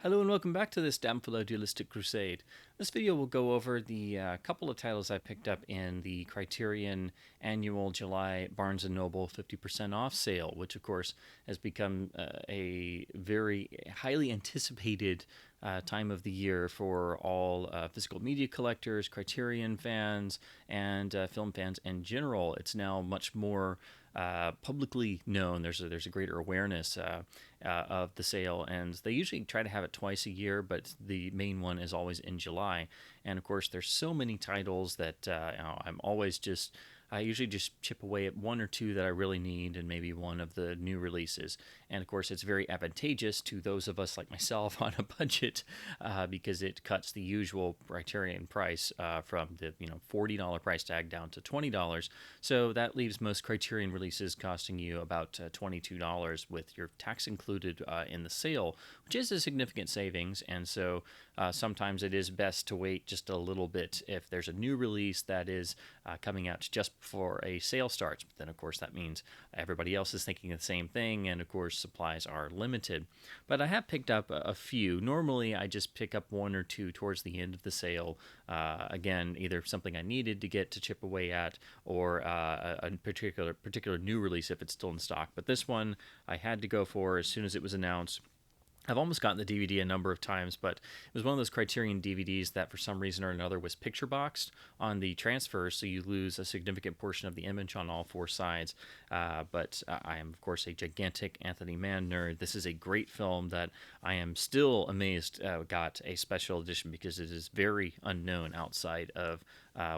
Hello and welcome back to this Damnful Dualistic Crusade. This video will go over the couple of titles I picked up in the Criterion annual July Barnes & Noble 50% off sale, which of course has become a very highly anticipated time of the year for all physical media collectors, Criterion fans, and film fans in general. It's now much more publicly known. There's a greater awareness of the sale, and they usually try to have it twice a year, but the main one is always in July. And of course, there's so many titles that I usually just chip away at one or two that I really need, and maybe one of the new releases. And of course, it's very advantageous to those of us like myself on a budget because it cuts the usual Criterion price from the $40 price tag down to $20. So that leaves most Criterion releases costing you about $22 with your tax included in the sale, which is a significant savings. And so sometimes it is best to wait just a little bit if there's a new release that is coming out just before a sale starts. But then, of course, that means everybody else is thinking the same thing, and of course, supplies are limited. But I have picked up a few. Normally, I just pick up one or two towards the end of the sale. Again, either something I needed to get to chip away at, or a particular new release if it's still in stock. But this one I had to go for as soon as it was announced. I've almost gotten the DVD a number of times, but it was one of those Criterion DVDs that for some reason or another was picture boxed on the transfer, so you lose a significant portion of the image on all four sides. But I am, of course, a gigantic Anthony Mann nerd. This is a great film that I am still amazed got a special edition because it is very unknown outside of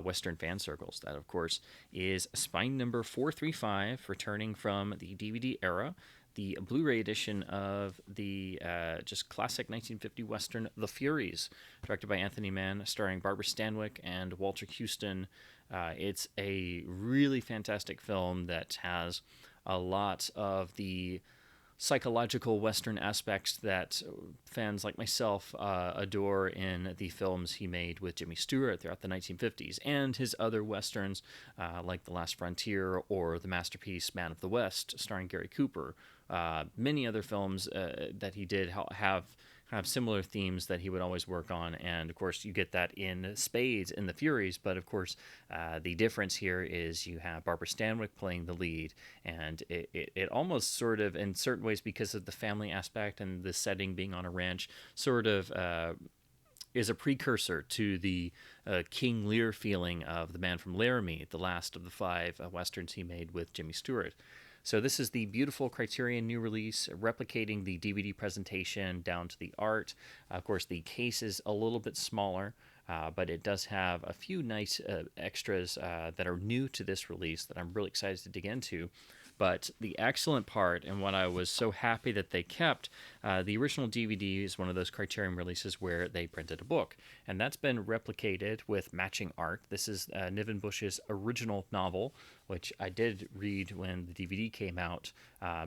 Western fan circles. That, of course, is Spine number 435, returning from the DVD era. The Blu-ray edition of the just classic 1950 Western The Furies, directed by Anthony Mann, starring Barbara Stanwyck and Walter Huston. It's a really fantastic film that has a lot of the psychological Western aspects that fans like myself adore in the films he made with Jimmy Stewart throughout the 1950s, and his other Westerns like The Last Frontier or the masterpiece Man of the West, starring Gary Cooper. Many other films that he did have similar themes that he would always work on, and of course you get that in spades in the Furies. But of course, the difference here is you have Barbara Stanwyck playing the lead, and it almost sort of, in certain ways, because of the family aspect and the setting being on a ranch, sort of is a precursor to the King Lear feeling of The Man from Laramie, the last of the five westerns he made with Jimmy Stewart. So this is the beautiful Criterion new release, replicating the DVD presentation down to the art. Of course, the case is a little bit smaller, but it does have a few nice extras that are new to this release that I'm really excited to dig into. But the excellent part, and what I was so happy that they kept, the original DVD is one of those Criterion releases where they printed a book, and that's been replicated with matching art. This is Niven Bush's original novel, which I did read when the DVD came out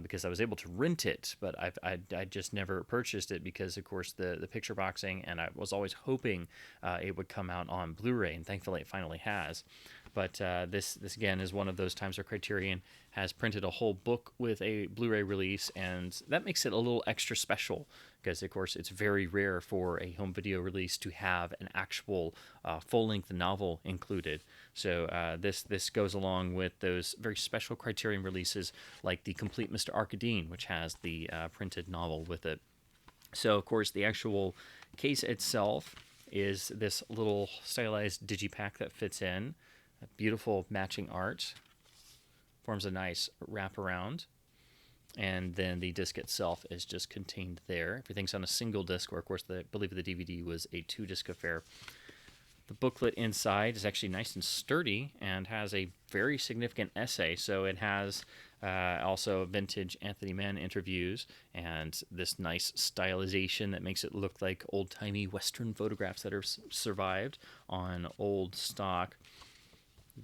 because I was able to rent it, but I just never purchased it because, of course, the picture boxing, and I was always hoping it would come out on Blu-ray, and thankfully it finally has. But this again is one of those times where Criterion has printed a whole book with a Blu-ray release, and that makes it a little extra special because, of course, it's very rare for a home video release to have an actual full-length novel included. So this goes along with those very special Criterion releases like The Complete Mr. Arkadine, which has the printed novel with it. So, of course, the actual case itself is this little stylized digipack that fits in. Beautiful matching art, forms a nice wraparound, and then the disc itself is just contained there. Everything's on a single disc, where of course I believe the DVD was a 2-disc affair. The booklet inside is actually nice and sturdy and has a very significant essay. So it has also vintage Anthony Mann interviews and this nice stylization that makes it look like old-timey Western photographs that are survived on old stock.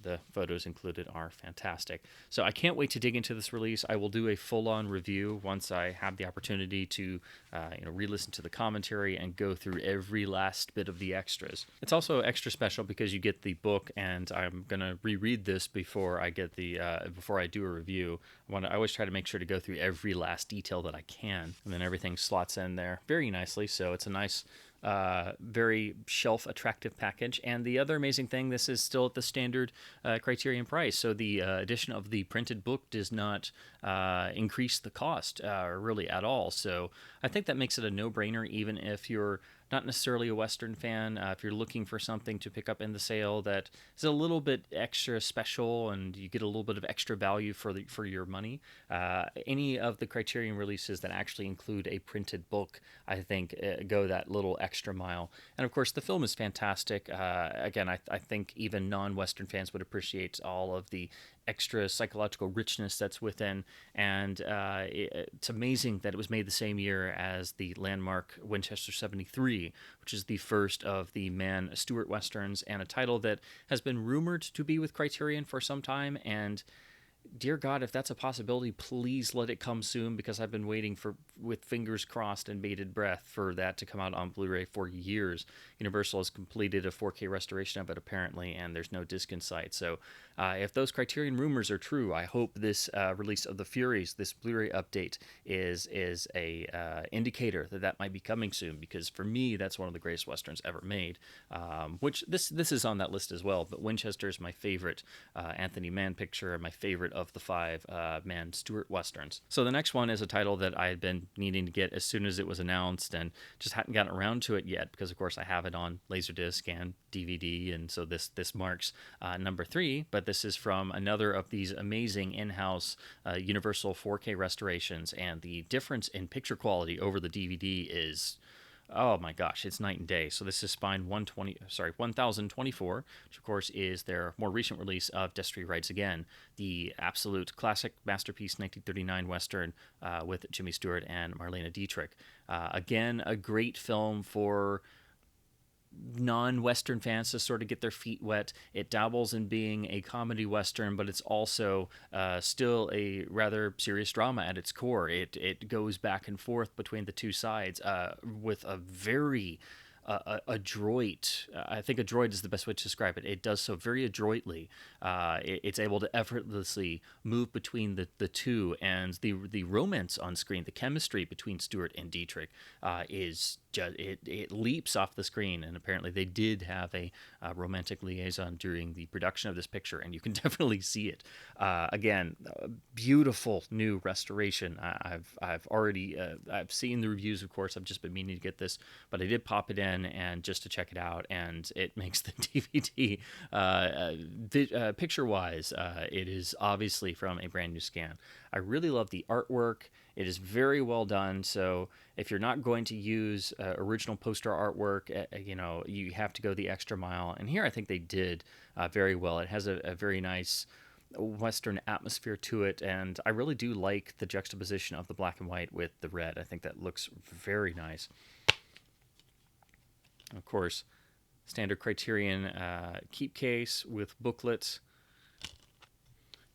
The photos included are fantastic. So I can't wait to dig into this release. I will do a full-on review once I have the opportunity to, re-listen to the commentary and go through every last bit of the extras. It's also extra special because you get the book, and I'm gonna reread this before I get before I do a review. I always try to make sure to go through every last detail that I can, and then everything slots in there very nicely. So it's a nice, very shelf attractive package. And the other amazing thing, this is still at the standard Criterion price. So the addition of the printed book does not increase the cost really at all. So I think that makes it a no-brainer, even if you're not necessarily a Western fan. If you're looking for something to pick up in the sale that is a little bit extra special and you get a little bit of extra value for your money, any of the Criterion releases that actually include a printed book, I think, go that little extra mile. And of course, the film is fantastic. Again, I think even non-Western fans would appreciate all of the extra psychological richness that's within, and it's amazing that it was made the same year as the landmark Winchester 73, which is the first of the Man Stewart Westerns, and a title that has been rumored to be with Criterion for some time. And dear God, if that's a possibility, please let it come soon, because I've been waiting with fingers crossed and bated breath for that to come out on Blu-ray for years. Universal has completed a 4K restoration of it apparently, and there's no disc in sight. So if those Criterion rumors are true, I hope this release of the Furies, this Blu-ray update, is a indicator that might be coming soon, because for me, that's one of the greatest Westerns ever made, which this is on that list as well. But Winchester is my favorite Anthony Mann picture, and my favorite of the 5 Man Stewart Westerns. So the next one is a title that I had been needing to get as soon as it was announced, and just hadn't gotten around to it yet, because of course I have it on Laserdisc and DVD, and so this marks number 3. But this is from another of these amazing in-house Universal 4K restorations, and the difference in picture quality over the DVD is, oh my gosh, it's night and day. So this is Spine 1024, which of course is their more recent release of Destry Rides Again, the absolute classic masterpiece 1939 Western with Jimmy Stewart and Marlene Dietrich. Again, a great film for non-Western fans to sort of get their feet wet. It dabbles in being a comedy Western, but it's also still a rather serious drama at its core. It goes back and forth between the two sides with a very adroit, I think adroit is the best way to describe it. It does so very adroitly. It's able to effortlessly move between the two, and the romance on screen, the chemistry between Stewart and Dietrich is just, it leaps off the screen. And apparently they did have a romantic liaison during the production of this picture, and you can definitely see it. Again, beautiful new restoration. I've already I've seen the reviews, of course. I've just been meaning to get this, but I did pop it in and just to check it out, and it makes the DVD picture-wise, it is obviously from a brand new scan. I really love the artwork. It is very well done. So if you're not going to use original poster artwork, you have to go the extra mile. And here I think they did very well. It has a very nice Western atmosphere to it, and I really do like the juxtaposition of the black and white with the red. I think that looks very nice. Of course, standard Criterion keep case with booklets.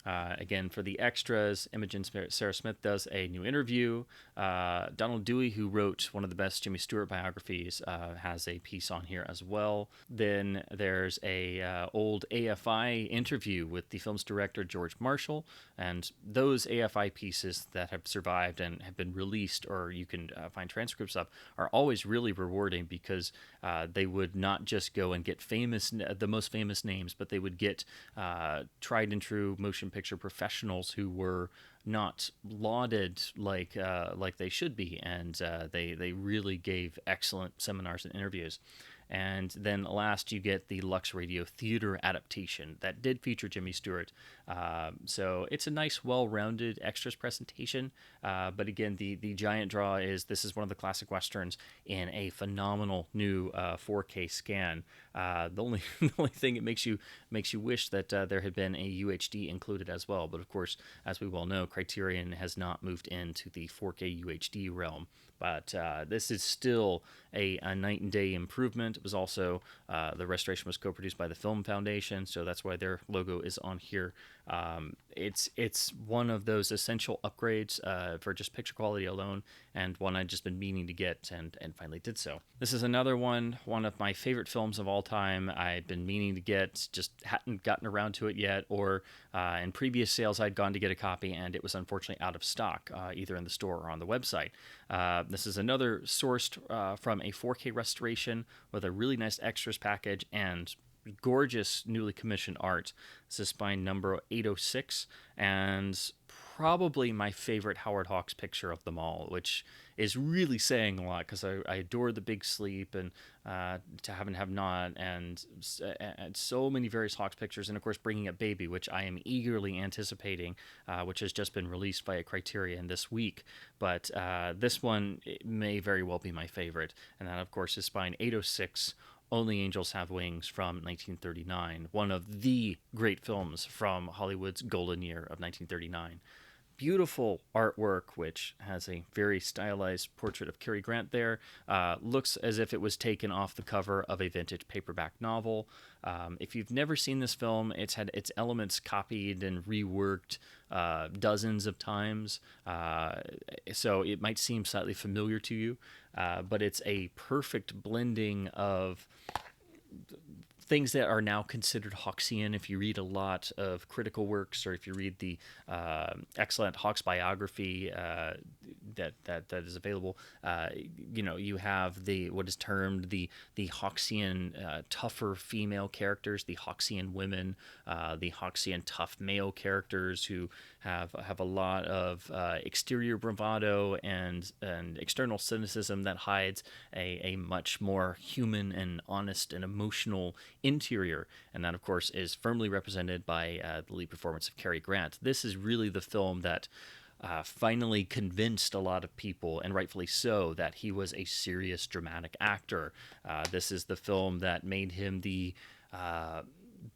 Again, for the extras, Imogen Sarah Smith does a new interview. Donald Dewey, who wrote one of the best Jimmy Stewart biographies, has a piece on here as well. Then there's a old AFI interview with the film's director, George Marshall. And those AFI pieces that have survived and have been released, or you can find transcripts of, are always really rewarding, because they would not just go and get the most famous names, but they would get tried and true motion picture professionals who were not lauded like they should be, and they really gave excellent seminars and interviews. And then last, you get the Lux Radio Theater adaptation that did feature Jimmy Stewart. So it's a nice, well-rounded extras presentation. But again, the giant draw is this is one of the classic Westerns in a phenomenal new 4K scan. The only thing it makes you wish that there had been a UHD included as well. But of course, as we well know, Criterion has not moved into the 4K UHD realm. But this is still a night and day improvement. It was also the restoration was co-produced by the Film Foundation, so that's why their logo is on here. It's one of those essential upgrades for just picture quality alone, and one I'd just been meaning to get and finally did so. This is another one of my favorite films of all time. I'd been meaning to get, just hadn't gotten around to it yet, or in previous sales I'd gone to get a copy and it was unfortunately out of stock, either in the store or on the website. This is another sourced from a 4K restoration with a really nice extras package and gorgeous newly commissioned art. This is spine number 806, and probably my favorite Howard Hawks picture of them all, which is really saying a lot because I adore The Big Sleep and To Have and Have Not, and so many various Hawks pictures, and of course Bringing Up Baby, which I am eagerly anticipating, which has just been released by a Criterion this week. But this one may very well be my favorite, and that of course is spine 806, Only Angels Have Wings from 1939, one of the great films from Hollywood's golden year of 1939. Beautiful artwork, which has a very stylized portrait of Cary Grant there. Looks as if it was taken off the cover of a vintage paperback novel. If you've never seen this film, it's had its elements copied and reworked dozens of times, so it might seem slightly familiar to you, but it's a perfect blending of things that are now considered Hawksian. If you read a lot of critical works, or if you read the excellent Hawks biography that is available, you have the what is termed the Hawksian tougher female characters, the Hawksian women, the Hawksian tough male characters who have a lot of exterior bravado and external cynicism that hides a much more human and honest and emotional interior, and that of course is firmly represented by the lead performance of Cary Grant. This is really the film that finally convinced a lot of people, and rightfully so, that he was a serious dramatic actor. This is the film that made him the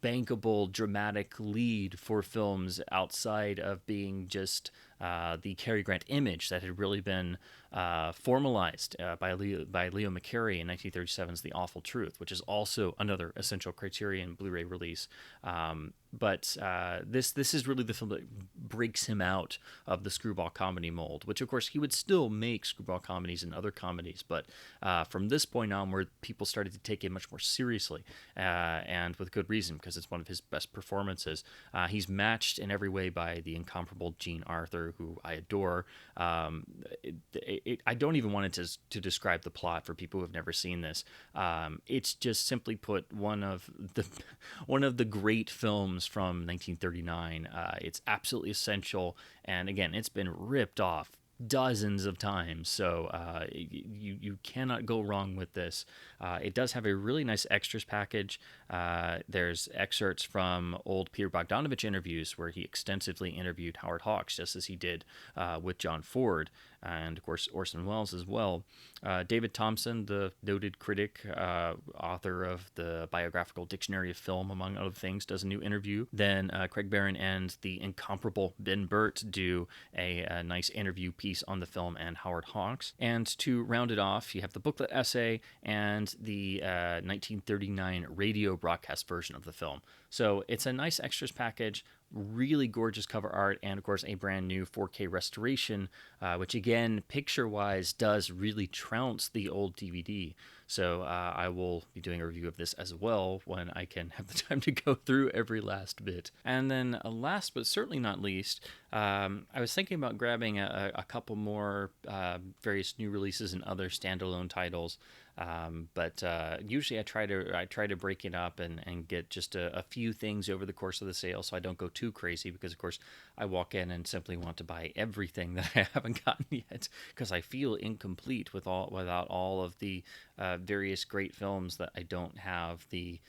bankable dramatic lead for films outside of being just the Cary Grant image that had really been formalized by Leo McCarey in 1937's The Awful Truth, which is also another essential Criterion Blu-ray release. But this is really the film that breaks him out of the screwball comedy mold, which of course he would still make screwball comedies and other comedies, but from this point onward, people started to take it much more seriously, and with good reason, because it's one of his best performances. He's matched in every way by the incomparable Jean Arthur, who I adore. I don't even want it to describe the plot for people who have never seen this. It's just simply put one of the great films from 1939. It's absolutely essential, and again, it's been ripped off dozens of times, so you cannot go wrong with this. It does have a really nice extras package. There's excerpts from old Peter Bogdanovich interviews where he extensively interviewed Howard Hawks, just as he did with John Ford, and of course Orson Welles as well. David Thompson, the noted critic, author of the Biographical Dictionary of Film, among other things, does a new interview. Then Craig Barron and the incomparable Ben Burt do a nice interview piece on the film and Howard Hawks. And to round it off, you have the booklet essay and the 1939 radio broadcast version of the film. So it's a nice extras package, really gorgeous cover art, and of course a brand new 4K restoration, which again, picture-wise, does really trounce the old DVD. So I will be doing a review of this as well when I can have the time to go through every last bit. And then last but certainly not least, I was thinking about grabbing a couple more various new releases and other standalone titles. But usually I try to break it up and get just a few things over the course of the sale, so I don't go too crazy, because of course I walk in and simply want to buy everything that I haven't gotten yet, because I feel incomplete without all of the various great films that I don't have the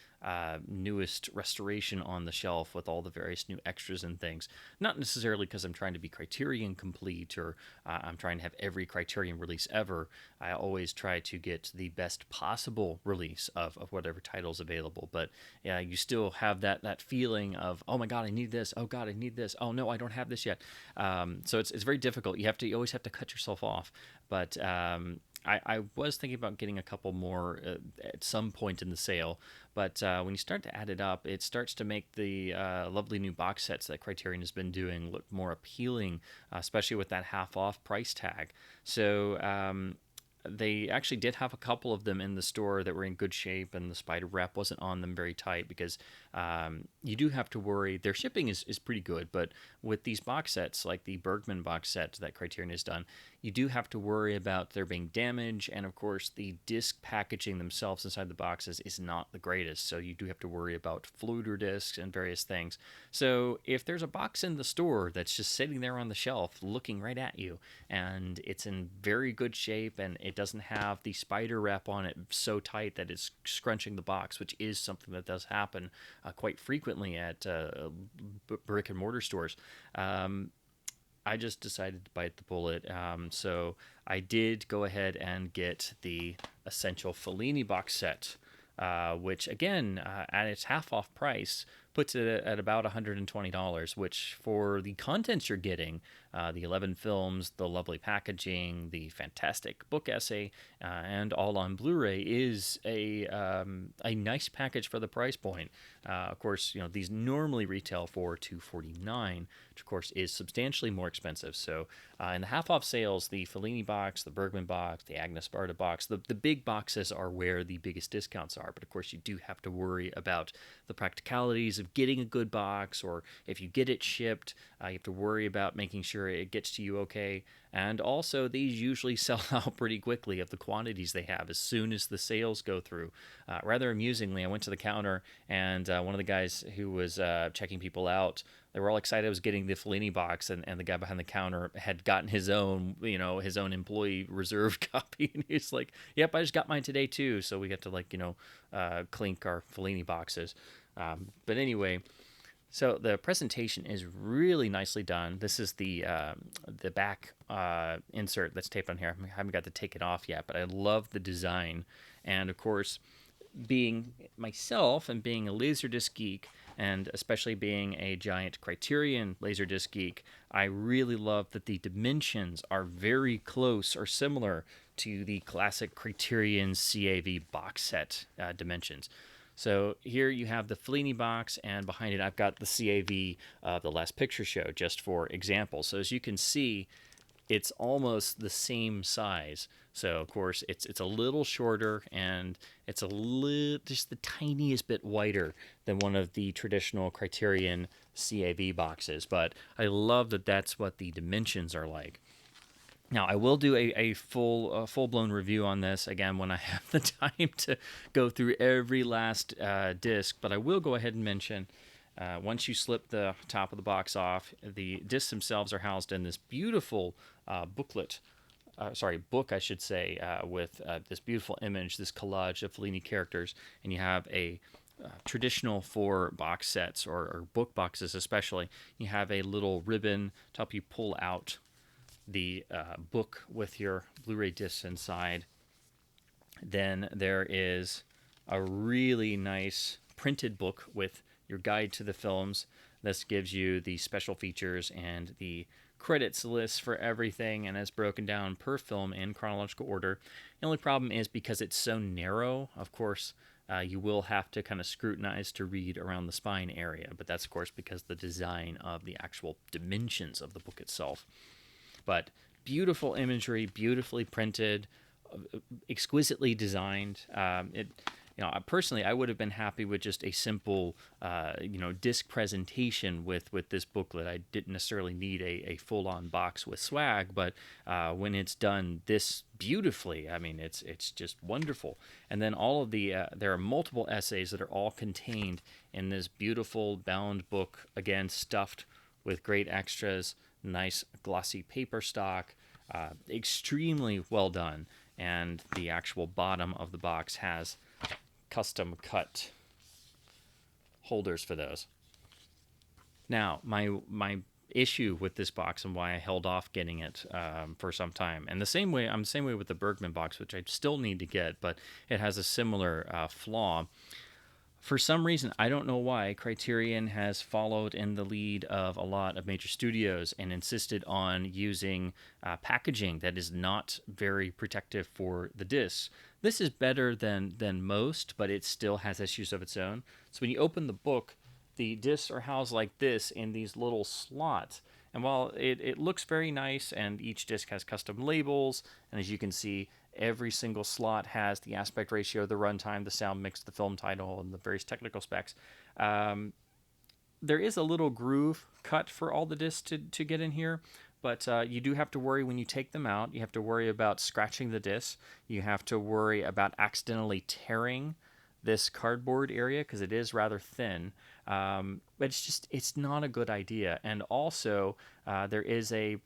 newest restoration on the shelf with all the various new extras and things. Not necessarily because I'm trying to be Criterion complete, or I'm trying to have every Criterion release ever. I always try to get the best possible release of whatever title's available. But yeah, you still have that feeling of, oh my god, I need this. Oh god, I need this. Oh no, I don't have this yet. So it's very difficult. You always have to cut yourself off. But I was thinking about getting a couple more at some point in the sale, but when you start to add it up, it starts to make the lovely new box sets that Criterion has been doing look more appealing, especially with that half off price tag. So they actually did have a couple of them in the store that were in good shape, and the spider wrap wasn't on them very tight because you do have to worry. Their shipping is pretty good, but with these box sets, like the Bergman box set that Criterion has done, you do have to worry about there being damage, and of course the disc packaging themselves inside the boxes is not the greatest, so you do have to worry about floater discs and various things. So if there's a box in the store that's just sitting there on the shelf looking right at you, and it's in very good shape, and it doesn't have the spider wrap on it so tight that it's scrunching the box, which is something that does happen quite frequently at brick and mortar stores, I just decided to bite the bullet. So I did go ahead and get the Essential Fellini box set, which again, at its half off price, puts it at about $120, which for the contents you're getting, the 11 films, the lovely packaging, the fantastic book essay, and all on Blu-ray is a nice package for the price point. Of course, these normally retail for $249, which of course is substantially more expensive. So in the half-off sales, the Fellini box, the Bergman box, the Agnes Sparta box, the big boxes are where the biggest discounts are. But of course, you do have to worry about the practicalities of getting a good box, or if you get it shipped, you have to worry about making sure it gets to you okay. And also, these usually sell out pretty quickly of the quantities they have as soon as the sales go through. Rather amusingly, I went to the counter, and one of the guys who was checking people out, they were all excited I was getting the Fellini box, and the guy behind the counter had gotten his own, his own employee reserved copy, and he's like, "Yep, I just got mine today too." So we got to clink our Fellini boxes. But anyway, so the presentation is really nicely done. This is the back insert that's taped on here. I haven't got to take it off yet, but I love the design. And of course, being myself and being a Laserdisc geek, and especially being a giant Criterion Laserdisc geek, I really love that the dimensions are very close or similar to the classic Criterion CAV box set dimensions. So here you have the Fellini box, and behind it I've got the CAV, The Last Picture Show, just for example. So as you can see, it's almost the same size. So of course it's a little shorter, and it's just the tiniest bit wider than one of the traditional Criterion CAV boxes. But I love that that's what the dimensions are like. Now, I will do a full-blown review on this, again, when I have the time to go through every last disc, but I will go ahead and mention, once you slip the top of the box off, the discs themselves are housed in this beautiful book, I should say, with this beautiful image, this collage of Fellini characters, and you have a traditional for box sets, or book boxes especially, you have a little ribbon to help you pull out the book with your Blu-ray discs inside. Then there is a really nice printed book with your guide to the films. This gives you the special features and the credits list for everything, and it's broken down per film in chronological order. The only problem is because it's so narrow, of course, you will have to kind of scrutinize to read around the spine area, but that's of course because the design of the actual dimensions of the book itself. But beautiful imagery, beautifully printed, exquisitely designed. Personally, I would have been happy with just a simple, disc presentation with this booklet. I didn't necessarily need a full-on box with swag, but when it's done this beautifully, I mean, it's just wonderful. And then all of there are multiple essays that are all contained in this beautiful bound book, again, stuffed with great extras. Nice glossy paper stock, extremely well done, and the actual bottom of the box has custom cut holders for those. Now, my issue with this box and why I held off getting it for some time, and I'm the same way with the Bergman box, which I still need to get, but it has a similar flaw. For some reason, I don't know why, Criterion has followed in the lead of a lot of major studios and insisted on using packaging that is not very protective for the discs. This is better than most, but it still has issues of its own. So when you open the book, the discs are housed like this in these little slots. And while it looks very nice and each disc has custom labels, and as you can see, every single slot has the aspect ratio, the runtime, the sound mix, the film title, and the various technical specs. Um, there is a little groove cut for all the discs to get in here, but you do have to worry when you take them out. You have to worry about scratching the disc. You have to worry about accidentally tearing this cardboard area because it is rather thin. But it's not a good idea. And also, there is a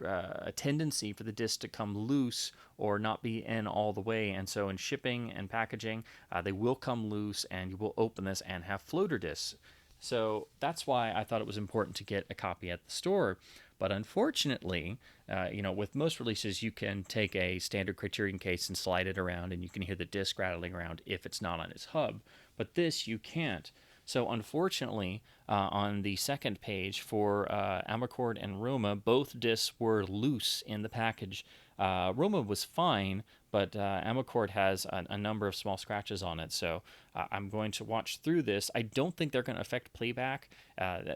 tendency for the disc to come loose or not be in all the way. And so, in shipping and packaging, they will come loose, and you will open this and have floater discs. So that's why I thought it was important to get a copy at the store. But unfortunately, with most releases, you can take a standard Criterion case and slide it around, and you can hear the disc rattling around if it's not on its hub. But this, you can't. So unfortunately, on the second page for Amarcord and Roma, both discs were loose in the package. Roma was fine, but Amarcord has a number of small scratches on it. So I'm going to watch through this. I don't think they're going to affect playback.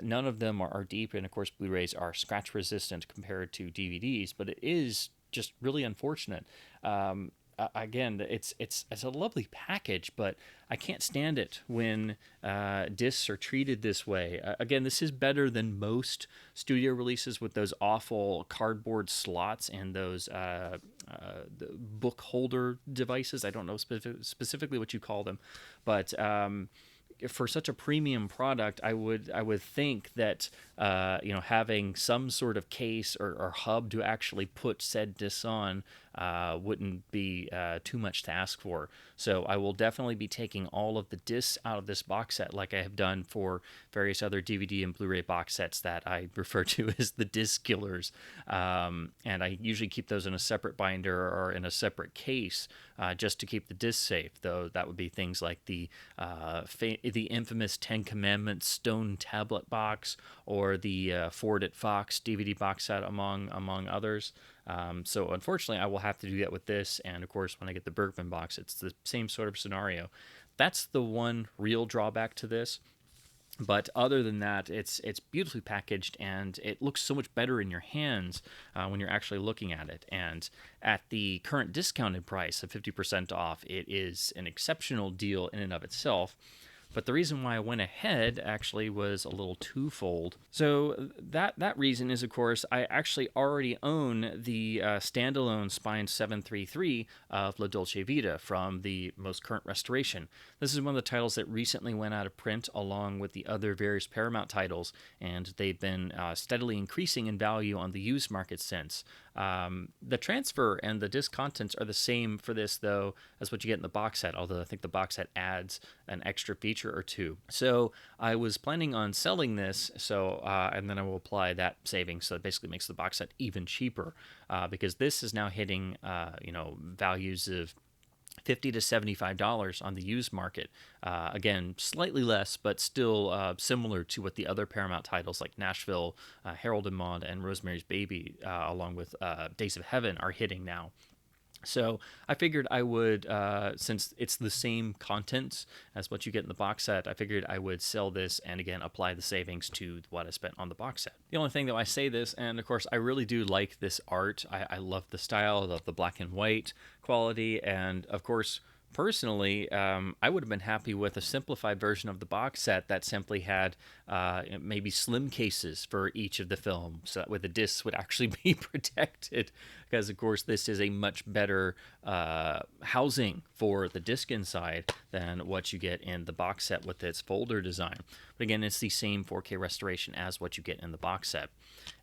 None of them are deep, and of course, Blu-rays are scratch resistant compared to DVDs. But it is just really unfortunate. Again, it's a lovely package, but I can't stand it when discs are treated this way. Again, this is better than most studio releases with those awful cardboard slots and those the book holder devices. I don't know specifically what you call them, but for such a premium product, I would think that having some sort of case or hub to actually put said discs on wouldn't be too much to ask for. So I will definitely be taking all of the discs out of this box set, like I have done for various other DVD and Blu-ray box sets that I refer to as the disc killers. And I usually keep those in a separate binder or in a separate case just to keep the disc safe. Though that would be things like the infamous Ten Commandments stone tablet box or the Ford at Fox DVD box set, among others. So unfortunately, I will have to do that with this. And of course, when I get the Bergman box, it's the same sort of scenario. That's the one real drawback to this. But other than that, it's beautifully packaged, and it looks so much better in your hands when you're actually looking at it. And at the current discounted price of 50% off, it is an exceptional deal in and of itself. But the reason why I went ahead actually was a little twofold. So that reason is, of course, I actually already own the standalone Spine 733 of La Dolce Vita from the most current restoration. This is one of the titles that recently went out of print along with the other various Paramount titles, and they've been steadily increasing in value on the used market since. The transfer and the disc contents are the same for this, though, as what you get in the box set, although I think the box set adds an extra feature or two. So I was planning on selling this, and then I will apply that savings, so it basically makes the box set even cheaper, because this is now hitting values of $50 to $75 on the used market. Again, slightly less, but still similar to what the other Paramount titles like Nashville, Harold and Maude, and Rosemary's Baby, along with Days of Heaven, are hitting now. So I figured I would, since it's the same contents as what you get in the box set, I figured I would sell this and again apply the savings to what I spent on the box set. The only thing that I say this, and of course I really do like this art. I love the style, I love the black and white quality, and of course, personally, I would have been happy with a simplified version of the box set that simply had maybe slim cases for each of the films, so that way the discs would actually be protected, because of course this is a much better housing for the disc inside than what you get in the box set with its folder design. But again, it's the same 4K restoration as what you get in the box set.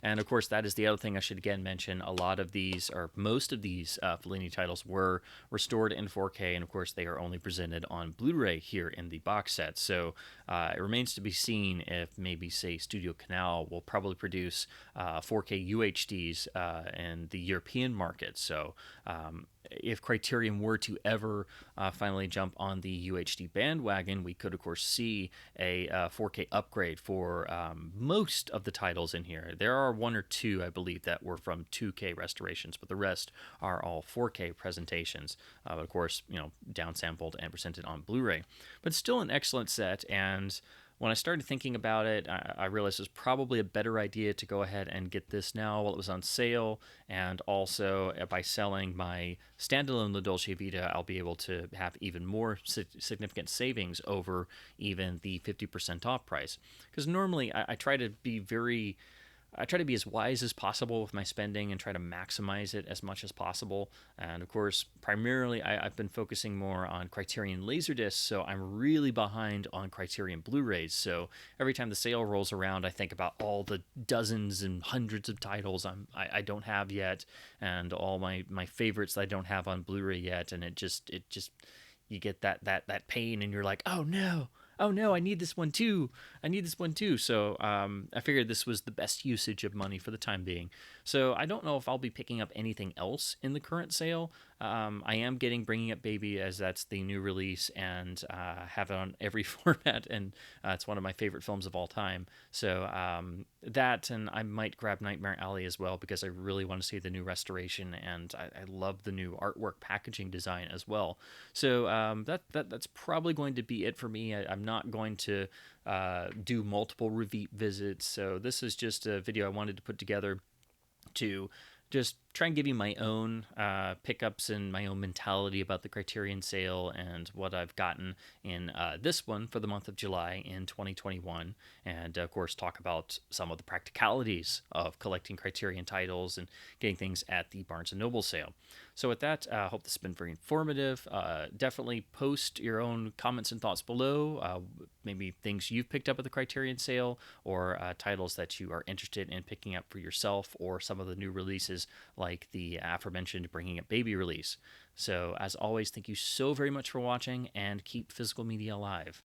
And of course, that is the other thing I should again mention. A lot of these, or most of these Fellini titles were restored in 4K, and of course they are only presented on Blu-ray here in the box set. So it remains to be seen if maybe, say, Studio Canal will probably produce 4K UHDs in the European market. So if Criterion were to ever finally jump on the UHD bandwagon, we could, of course, see a 4K upgrade for most of the titles in here. There are one or two, I believe, that were from 2K restorations, but the rest are all 4K presentations. Of course, downsampled and presented on Blu-ray. But it's still an excellent set, and when I started thinking about it, I realized it was probably a better idea to go ahead and get this now while it was on sale, and also by selling my standalone La Dolce Vita, I'll be able to have even more significant savings over even the 50% off price. Because normally I try to be as wise as possible with my spending and try to maximize it as much as possible. And of course, primarily, I've been focusing more on Criterion Laserdiscs, so I'm really behind on Criterion Blu-rays. So every time the sale rolls around, I think about all the dozens and hundreds of titles I don't have yet, and all my favorites that I don't have on Blu-ray yet, and it just you get that pain, and you're like, oh no, I need this one too. I need this one too. So I figured this was the best usage of money for the time being. So I don't know if I'll be picking up anything else in the current sale. I am getting Bringing Up Baby, as that's the new release, and have it on every format, and it's one of my favorite films of all time. So that, and I might grab Nightmare Alley as well, because I really want to see the new restoration, and I love the new artwork packaging design as well. So that's probably going to be it for me. I'm not going to do multiple repeat visits, so this is just a video I wanted to put together to just try and give you my own pickups and my own mentality about the Criterion sale and what I've gotten in this one for the month of July in 2021. And of course, talk about some of the practicalities of collecting Criterion titles and getting things at the Barnes & Noble sale. So with that, I hope this has been very informative. Definitely post your own comments and thoughts below. Maybe things you've picked up at the Criterion sale, or titles that you are interested in picking up for yourself, or some of the new releases like the aforementioned Bringing Up Baby release. So as always, thank you so very much for watching, and keep physical media alive.